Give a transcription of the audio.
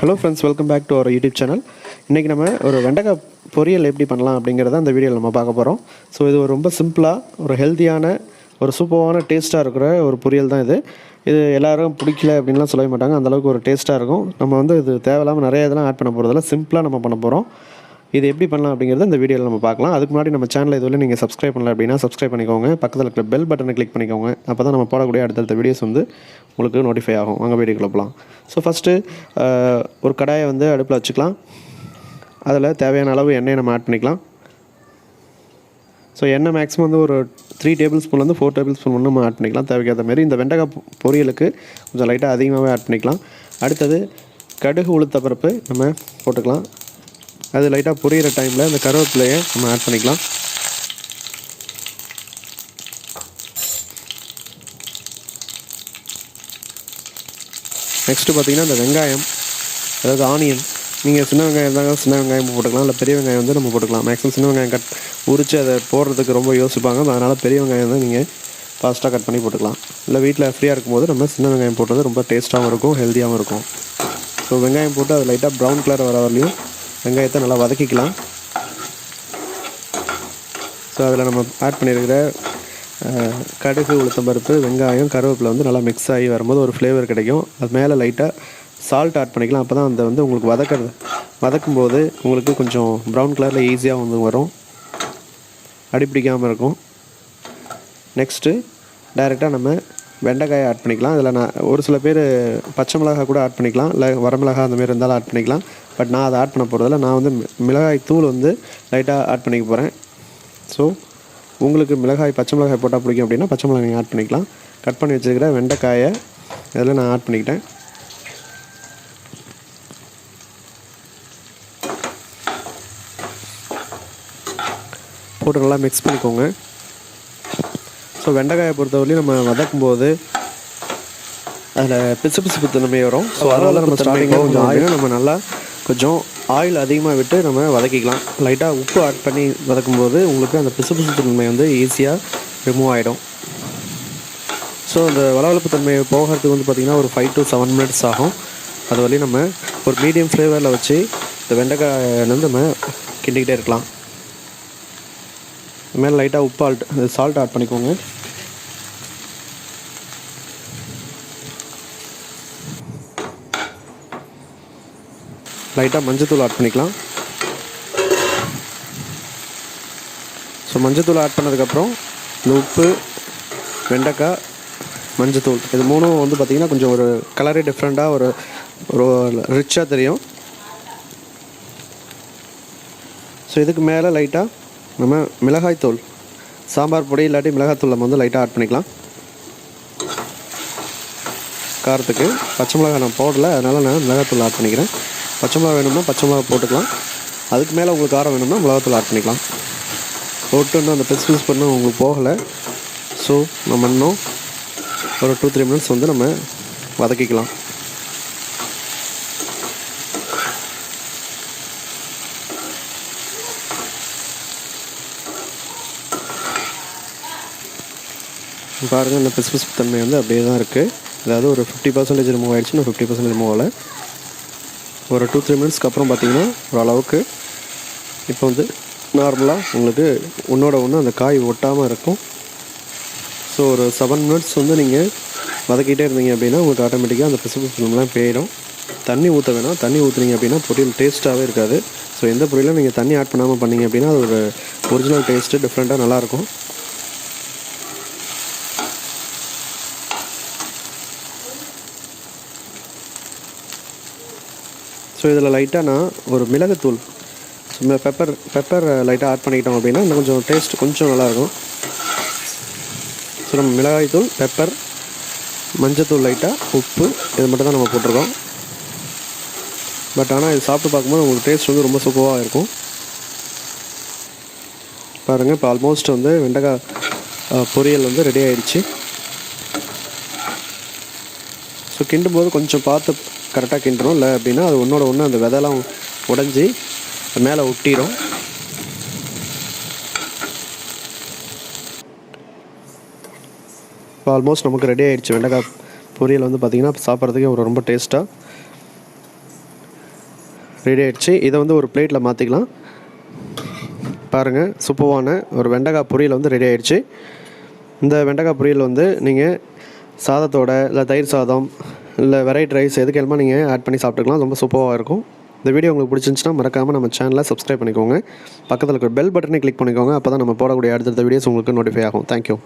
Hello friends, welcome back to our YouTube channel. இன்றைக்கி நம்ம ஒரு வெண்டைக்காய் பொரியல் எப்படி பண்ணலாம் அப்படிங்கிறத அந்த வீடியோவில் நம்ம பார்க்க போகிறோம். ஸோ இது ஒரு ரொம்ப சிம்பிளாக ஒரு ஹெல்த்தியான ஒரு சூப்பரான டேஸ்ட்டாக இருக்கிற ஒரு பொரியல் தான் இது. இது எல்லோரும் பிடிக்கல அப்படின்லாம் சொல்லவே மாட்டாங்க, அந்தளவுக்கு ஒரு டேஸ்ட்டாக இருக்கும். நம்ம வந்து இது தேவையில்லாமல் நிறைய இதெல்லாம் ஆட் பண்ண போகிறதில்ல, சிம்பிளாக நம்ம பண்ண போகிறோம். இது எப்படி பண்ணலாம் அப்படிங்கிறத இந்த வீடியோவில் நம்ம பார்க்கலாம். அதுக்கு முன்னாடி நம்ம சேனலை இதுவரை நீங்கள் சப்ஸ்கிரைப் பண்ணல அப்படின்னா சப்ஸ்கிரைப் பண்ணிக்கோங்க. பக்கத்தில் இருக்கிற பெல் பட்டனை கிளிக் பண்ணிக்கோங்க. அப்போ தான் நம்ம போடக்கூடிய அடுத்தடுத்த வீடியோஸ் வந்து உங்களுக்கு நோட்டிஃபை ஆகும். வாங்க வீடியோக்குள்ள போகலாம். ஸோ ஃபஸ்ட்டு ஒரு கடாயை வந்து அடுப்பில் வச்சுக்கலாம். அதில் தேவையான அளவு எண்ணெயை நம்ம ஆட் பண்ணிக்கலாம். ஸோ எண்ணெய் மேக்ஸிமம் வந்து ஒரு 3 டேபிள் ஸ்பூன்லேருந்து 4 டேபிள் ஸ்பூன் நம்ம ஆட் பண்ணிக்கலாம் தேவைக்கேற்ற மாரி. இந்த வெண்டைக்காய் பொரியலுக்கு கொஞ்சம் லைட்டாக அதிகமாகவே ஆட் பண்ணிக்கலாம். அடுத்தது கடுகு உளுத்த பருப்பு நம்ம போட்டுக்கலாம். அது லைட்டாக பொரியிற டைமில் இந்த கருவேப்பிலையை நம்ம ஆட் பண்ணிக்கலாம். நெக்ஸ்ட்டு பார்த்திங்கன்னா இந்த வெங்காயம், அதாவது ஆனியன், நீங்கள் சின்ன வெங்காயம் இருந்தாலும் சின்ன வெங்காயம் போட்டுக்கலாம், இல்லை பெரிய வெங்காயம் வந்து நம்ம போட்டுக்கலாம். மேக்ஸிமம் சின்ன வெங்காயம் உரித்து அதை போடுறதுக்கு ரொம்ப யோசிப்பாங்க, அதனால் பெரிய வெங்காயம் தான் நீங்கள் ஃபாஸ்ட்டாக கட் பண்ணி போட்டுக்கலாம். இல்லை வீட்டில் ஃப்ரீயாக இருக்கும்போது நம்ம சின்ன வெங்காயம் போடுறது ரொம்ப டேஸ்ட்டாகவும் இருக்கும், ஹெல்த்தியாகவும் இருக்கும். ஸோ வெங்காயம் போட்டு அது லைட்டாக ப்ரௌன் கலர் வர வரலையும் வெங்காயத்தை நல்லா வதக்கிக்கலாம். ஸோ அதில் நம்ம ஆட் பண்ணியிருக்கிற கடுகு உளுத்தம்பருப்பு வெங்காயம் கருவேப்பிலை வந்து நல்லா மிக்ஸ் ஆகி வரும்போது ஒரு ஃப்ளேவர் கிடைக்கும். அது மேலே லைட்டாக சால்ட் ஆட் பண்ணிக்கலாம். அப்போ தான் அந்த வந்து உங்களுக்கு வதக்கும்போது உங்களுக்கு கொஞ்சம் ப்ரௌன் கலரில் ஈஸியாக வந்து வரும், அடிப்பிடிக்காமல் இருக்கும். நெக்ஸ்ட்டு டைரெக்டாக நம்ம வெண்டைக்காயை ஆட் பண்ணிக்கலாம். இதில் நான் ஒரு சில பேர் பச்சை மிளகாய் கூட ஆட் பண்ணிக்கலாம், இல்லை வரமிளகாய் அந்தமாரி இருந்தாலும் ஆட் பண்ணிக்கலாம். பட் நான் அதை ஆட் பண்ண போகிறதில்ல. நான் வந்து மிளகாய் தூள் வந்து லைட்டாக ஆட் பண்ணிக்க போகிறேன். ஸோ உங்களுக்கு பச்சை மிளகாய் போட்டால் பிடிக்கும் அப்படின்னா பச்சை மிளகாய் ஆட் பண்ணிக்கலாம். கட் பண்ணி வச்சுருக்கிற வெண்டைக்காயை இதில் நான் ஆட் பண்ணிக்கிட்டேன். போட்டு நல்லா மிக்ஸ் பண்ணிக்கோங்க. ஸோ வெண்டைக்காயை பொறுத்தவரையும் நம்ம வதக்கும்போது அதில் பிசு தன்மை வரும். ஸோ அதனால நம்ம ஸ்டார்டிங்கில் கொஞ்சம் ஆயில் நம்ம நல்லா கொஞ்சம் ஆயில் அதிகமாக விட்டு நம்ம வதக்கிக்கலாம். லைட்டாக உப்பு ஆட் பண்ணி வதக்கும்போது உங்களுக்கு அந்த பிசு தன்மை வந்து ஈஸியாக ரிமூவ் ஆகிடும். ஸோ அந்த வளவளப்பு தன்மை போகிறதுக்கு வந்து பார்த்திங்கன்னா ஒரு 5 to 7 minutes ஆகும். அது வரையும் நம்ம ஒரு மீடியம் ஃப்ளேவரில் வச்சு இந்த வெண்டைக்காயிலேருந்து நம்ம கிண்டிக்கிட்டே இருக்கலாம். மேலே லைட்டாக சால்ட் ஆட் பண்ணிக்கோங்க. லைட்டாக மஞ்சத்தூள் ஆட் பண்ணிக்கலாம். ஸோ மஞ்சத்தூள் ஆட் பண்ணதுக்கப்புறம் இந்த உப்பு, வெண்டைக்காய், மஞ்சத்தூள் இது மூணும் வந்து பார்த்திங்கன்னா கொஞ்சம் ஒரு கலரே டிஃப்ரெண்ட்டாக ஒரு ரிச்சாக தெரியும். ஸோ இதுக்கு மேலே லைட்டாக நம்ம மிளகாய்த்தூள், சாம்பார் பொடி இல்லாட்டி மிளகாய்த்தூள் நம்ம வந்து லைட்டாக ஆட் பண்ணிக்கலாம். காரத்துக்கு பச்சை மிளகாய் நான் போடலை, அதனால் நான் மிளகாய்த்தூள் ஆட் பண்ணிக்கிறேன். பச்சை மிளகா வேணும்னா பச்சை மிளகா போட்டுக்கலாம். அதுக்கு மேலே உங்களுக்கு காரம் வேணும்னா மிளகாத்தூள் ஆட் பண்ணிக்கலாம். போட்டு இன்னும் அந்த பிசு பண்ண உங்களுக்கு போகலை. ஸோ நம்ம இன்னும் ஒரு 2-3 minutes வந்து நம்ம வதக்கிக்கலாம். பாருங்கள், இந்த பிசு தன்மை வந்து அப்படியே தான் இருக்குது. அதாவது ஒரு 50% ரிமூவ் ஆகிடுச்சு, இன்னும் 50% ரிமூவ் ஆகலை. ஒரு 2-3 minutesக்கு அப்புறம் பார்த்திங்கன்னா ஓரளவுக்கு இப்போ வந்து நார்மலாக உங்களுக்கு ஒன்று அந்த காய் ஒட்டாமல் இருக்கும். ஸோ ஒரு 7 minutes வந்து நீங்கள் வதக்கிட்டே இருந்தீங்க அப்படின்னா உங்களுக்கு ஆட்டோமேட்டிக்காக அந்த பிசுலாம் போயிடும். தண்ணி ஊற்ற வேணாம். தண்ணி ஊற்றுனீங்க அப்படின்னா பொரியல் டேஸ்ட்டாகவே இருக்காது. ஸோ எந்த பொரியலும் நீங்கள் தண்ணி ஆட் பண்ணாமல் பண்ணிங்க அப்படின்னா அது ஒரு ஒரிஜினல் டேஸ்ட்டு டிஃப்ரெண்ட்டாக நல்லாயிருக்கும். ஸோ இதில் லைட்டாக நான் ஒரு மிளகுத்தூள், பெப்பர் லைட்டாக ஆட் பண்ணிக்கிட்டோம் அப்படின்னா இன்னும் கொஞ்சம் டேஸ்ட் கொஞ்சம் நல்லாயிருக்கும். ஸோ நம்ம மிளகாய்த்தூள், பெப்பர், மஞ்சத்தூள், லைட்டாக உப்பு இது மட்டும் தான் நம்ம போட்டிருக்கோம். பட் ஆனால் இது சாப்பிட்டு பார்க்கும்போது உங்களுக்கு டேஸ்ட் வந்து ரொம்ப சூப்பராக இருக்கும். பாருங்கள், இப்போ ஆல்மோஸ்ட் வந்து வெண்டைக்காய் பொரியல் வந்து ரெடி ஆகிடுச்சு. ஸோ கிண்டும்போது கொஞ்சம் பார்த்து கரெக்டாக கிண்டுறோம், இல்லை அப்படின்னா அது ஒன்று அந்த விதைலாம் உடஞ்சி மேலே ஒட்டிடும். இப்போ ஆல்மோஸ்ட் நமக்கு ரெடி ஆகிடுச்சு வெண்டைக்காய் பொரியல் வந்து பார்த்திங்கன்னா சாப்பிட்றதுக்கே ரொம்ப டேஸ்ட்டாக ரெடி ஆகிடுச்சு. இதை வந்து ஒரு பிளேட்டில் மாற்றிக்கலாம். பாருங்கள், சூப்பரான ஒரு வெண்டைக்காய் பொரியல் வந்து ரெடி ஆகிடுச்சு. இந்த வெண்டைக்காய் பொரியல் வந்து நீங்கள் சாதத்தோட இல்லை தயிர் சாதம் இல்லை வெரைட்டி ரைஸ் எதுக்கெல்லாமா நீங்கள் ஆட் பண்ணி சாப்பிட்டுக்கலாம். ரொம்ப சூப்பராக இருக்கும். இந்த வீடியோ உங்களுக்கு பிடிச்சிருந்துச்சுன்னா மறக்காமல் நம்ம சேனலை சப்ஸ்கிரைப் பண்ணிக்கோங்க. பக்கத்தில் இருக்கிற பெல் பட்டனை கிளிக் பண்ணிக்கோங்க. அப்போ தான் நம்ம போடக்கூடிய அடுத்தடுத்த வீடியோஸ் உங்களுக்கு நோட்டிஃபை ஆகும். தேங்க்யூ.